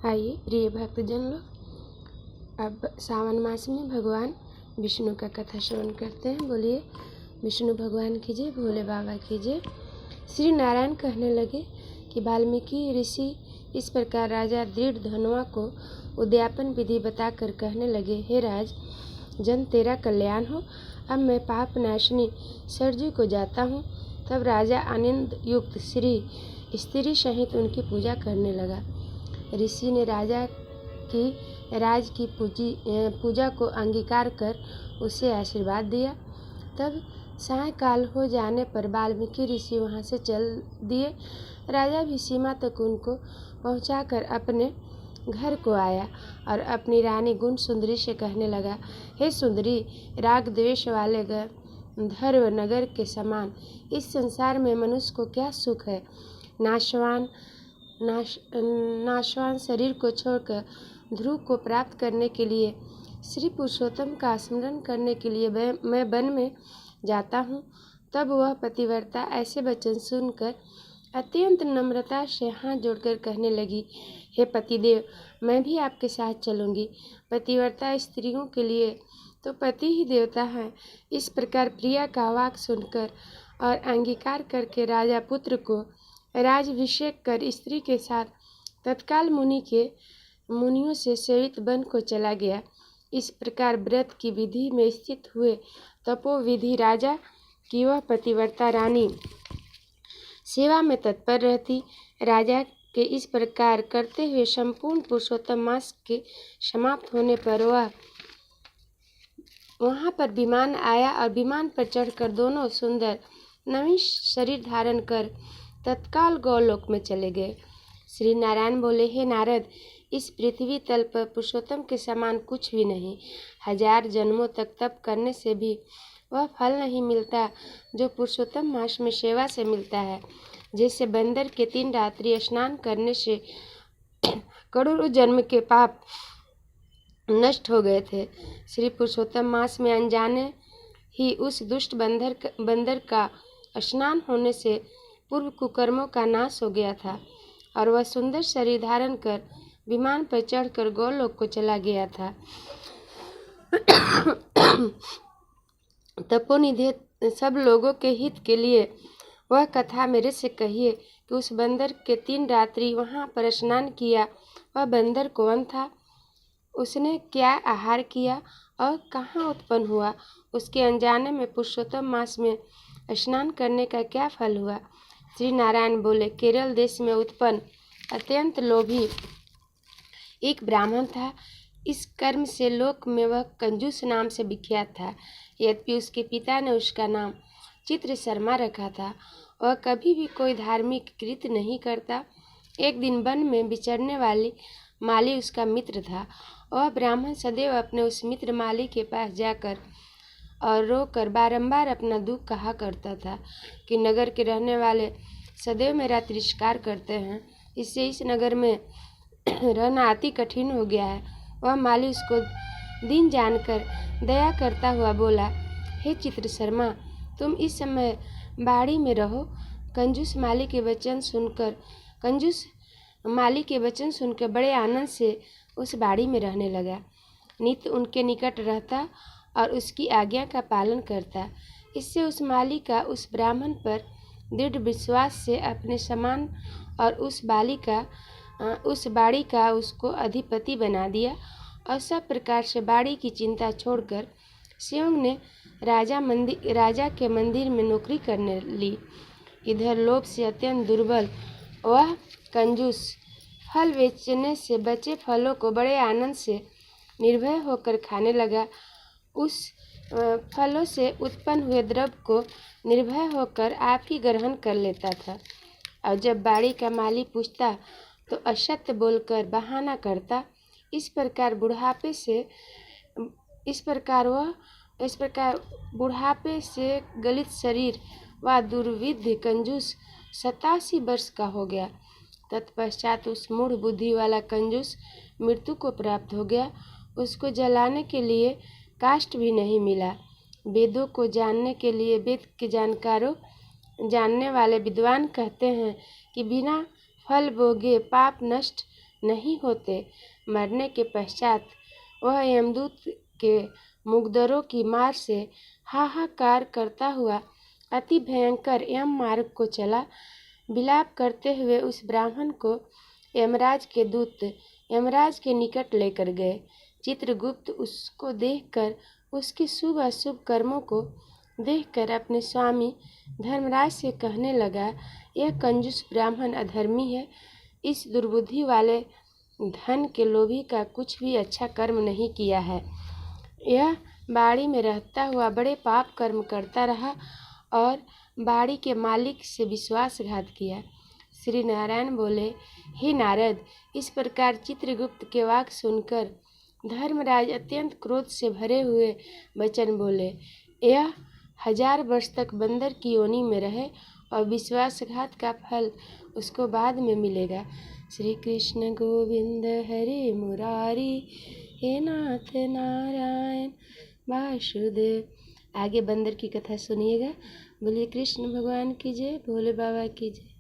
आइए प्रिय भक्तजन लोग, अब सावन मास में भगवान विष्णु का कथा श्रवण करते हैं। बोलिए विष्णु भगवान की जय, भोले बाबा की जय। श्री नारायण कहने लगे कि वाल्मीकि ऋषि इस प्रकार राजा दृढ़धनुआ को उद्यापन विधि बताकर कहने लगे, हे राज जन, तेरा कल्याण हो। अब मैं पाप नाशिनी सरजू को जाता हूँ। तब राजा आनंद युक्त श्री स्त्री सहित उनकी पूजा करने लगा। ऋषि ने राज की पूजा को अंगीकार कर उसे आशीर्वाद दिया। तब सायंकाल हो जाने पर वाल्मीकि ऋषि वहाँ से चल दिए। राजा भी सीमा तक उनको पहुँचाकर अपने घर को आया और अपनी रानी गुण सुंदरी से कहने लगा, हे सुंदरी, राग द्वेष वाले गंधर्व नगर के समान इस संसार में मनुष्य को क्या सुख है। नाशवान शरीर को छोड़कर ध्रुव को प्राप्त करने के लिए, श्री पुरुषोत्तम का स्मरण करने के लिए मैं वन में जाता हूँ। तब वह पतिव्रता ऐसे वचन सुनकर अत्यंत नम्रता से हाथ जोड़कर कहने लगी, हे पतिदेव, मैं भी आपके साथ चलूँगी। पतिव्रता स्त्रियों के लिए तो पति ही देवता है। इस प्रकार प्रिया का वाक सुनकर और अंगीकार करके राजा पुत्र को राजाभिषेक कर स्त्री के साथ तत्काल मुनियों से सेवित वन को चला गया। इस प्रकार व्रत की विधि में स्थित हुए तपोविधि राजा की वह पतिव्रता रानी सेवा में तत्पर रहती। राजा के इस प्रकार करते हुए संपूर्ण पुरुषोत्तम मास के समाप्त होने पर वह वहाँ पर विमान आया और विमान पर चढ़कर दोनों सुंदर नवीन शरीर धारण कर तत्काल गौलोक में चले गए। श्री नारायण बोले, हे नारद, इस पृथ्वी तल पर पुरुषोत्तम के समान कुछ भी नहीं। 1000 जन्मों तक तप करने से भी वह फल नहीं मिलता जो पुरुषोत्तम मास में सेवा से मिलता है। जैसे बंदर के 3 रात्रि स्नान करने से करोड़ों जन्म के पाप नष्ट हो गए थे। श्री पुरुषोत्तम मास में अनजाने ही उस दुष्ट बंदर का स्नान होने से पूर्व कुकर्मों का नाश हो गया था और वह सुंदर शरीर धारण कर विमान पर चढ़कर गोलोक को चला गया था। तपोनिधि सब लोगों के हित के लिए वह कथा मेरे से कहिए कि उस बंदर के 3 रात्रि वहाँ पर स्नान किया वह बंदर कौन था, उसने क्या आहार किया और कहाँ उत्पन्न हुआ, उसके अनजाने में पुरुषोत्तम मास में स्नान करने का क्या फल हुआ। श्री नारायण बोले, केरल देश में उत्पन्न अत्यंत लोभी एक ब्राह्मण था। इस कर्म से लोक में वह कंजूस नाम से विख्यात था। यद्यपि उसके पिता ने उसका नाम चित्र शर्मा रखा था। वह कभी भी कोई धार्मिक कृत्य नहीं करता। एक दिन वन में विचरने वाली माली उसका मित्र था। वह ब्राह्मण सदैव अपने उस मित्र माली के पास जाकर और रोकर बारंबार अपना दुख कहा करता था कि नगर के रहने वाले सदैव मेरा तिरस्कार करते हैं, इससे इस नगर में रहना अति कठिन हो गया है। वह माली उसको दीन जानकर दया करता हुआ बोला, हे चित्र शर्मा, तुम इस समय बाड़ी में रहो। कंजूस माली के वचन सुनकर बड़े आनंद से उस बाड़ी में रहने लगा। नित्य उनके निकट रहता और उसकी आज्ञा का पालन करता। इससे उस माली का उस ब्राह्मण पर दृढ़ विश्वास से अपने समान और उस बाड़ी का उसको अधिपति बना दिया और सब प्रकार से बाड़ी की चिंता छोड़कर स्वयं ने राजा के मंदिर में नौकरी करने ली। इधर लोभ से अत्यंत दुर्बल वह कंजूस फल बेचने से बचे फलों को बड़े आनंद से निर्भय होकर खाने लगा। उस फलों से उत्पन्न हुए द्रव्य को निर्भय होकर आप ही ग्रहण कर लेता था और जब बाड़ी का माली पूछता तो असत्य बोलकर बहाना करता। इस प्रकार बुढ़ापे से गलित शरीर व दुर्विद्य कंजूस 87 वर्ष का हो गया। तत्पश्चात उस मूढ़ बुद्धि वाला कंजूस मृत्यु को प्राप्त हो गया। उसको जलाने के लिए काष्ठ भी नहीं मिला। वेदों को जानने के लिए वेद के जानने वाले विद्वान कहते हैं कि बिना फल भोगे पाप नष्ट नहीं होते। मरने के पश्चात वह यमदूत के मुकद्दरों की मार से हाहाकार करता हुआ अति भयंकर यम मार्ग को चला। विलाप करते हुए उस ब्राह्मण को यमराज के दूत यमराज के निकट लेकर गए। चित्रगुप्त उसको देखकर, उसके शुभ अशुभ कर्मों को देखकर अपने स्वामी धर्मराज से कहने लगा, यह कंजूस ब्राह्मण अधर्मी है। इस दुर्बुद्धि वाले धन के लोभी का कुछ भी अच्छा कर्म नहीं किया है। यह बाड़ी में रहता हुआ बड़े पाप कर्म करता रहा और बाड़ी के मालिक से विश्वासघात किया। श्री नारायण बोले, हे नारद, इस प्रकार चित्रगुप्त के वाक्य सुनकर धर्मराज अत्यंत क्रोध से भरे हुए वचन बोले, यह 1000 वर्ष तक बंदर की योनि में रहे और विश्वासघात का फल उसको बाद में मिलेगा। श्री कृष्ण गोविंद हरे मुरारी, हे नाथ नारायण वासुदेव। आगे बंदर की कथा सुनिएगा। बोलिए कृष्ण भगवान की जय, भोले बाबा की जय।